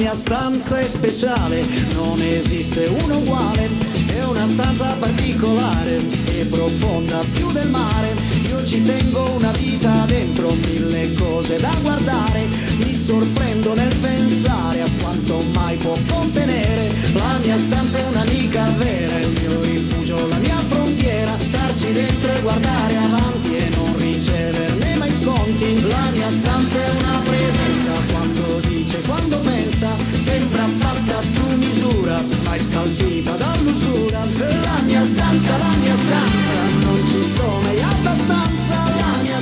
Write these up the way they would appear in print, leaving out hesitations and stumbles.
mia stanza è speciale, non esiste uno uguale, è una stanza particolare e profonda più del mare. Io ci tengo una vita dentro, mille cose da guardare, mi sorprendo nel pensare a quanto mai può contenere. La mia stanza è un'amica vera, il mio rifugio, la mia frontiera, starci dentro e guardare avanti e non riceverne mai sconti. La mia stanza è una presenza, quando dice, quando pensa, sembra fatta su misura, mai scalfita dall'usura. La mia stanza, non ci sto mai abbastanza. La mia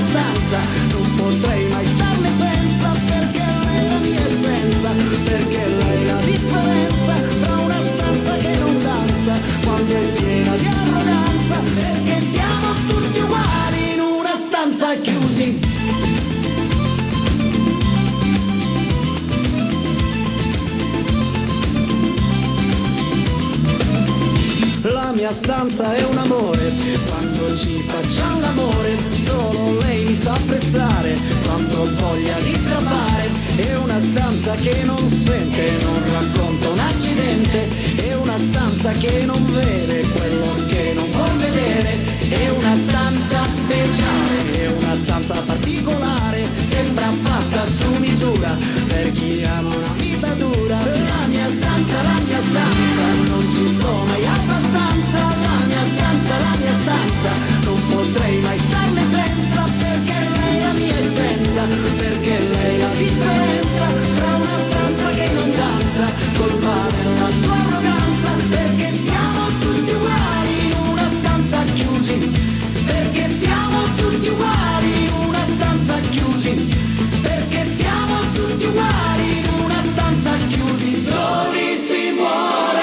stanza, non potrei mai starne senza, perché lei è la mia essenza, perché lei è la differenza tra una stanza che non danza, quando è piena di arroganza, perché siamo tutti uguali in una stanza chiusi. La mia stanza è un amore, quando ci facciamo l'amore, solo lei mi sa apprezzare, quando ho voglia di strappare. È una stanza che non sente, non racconta un accidente, è una stanza che non vede quello che non vuol vedere, è una stanza speciale, è una stanza particolare, sembra fatta su misura, per chi ama una vita dura. La mia stanza, non ci sto mai abbastanza. La mia stanza, non potrei mai starne senza, perché lei è la mia essenza, perché lei è la differenza tra una stanza che non danza, col mare nella sua arroganza, perché siamo tutti uguali in una stanza chiusi, perché siamo tutti uguali in una stanza chiusi, perché siamo tutti uguali in una stanza chiusi, soli si muore.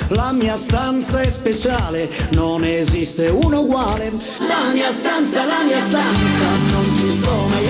La mia stanza è speciale, non esiste uno uguale. La mia stanza, non ci sto mai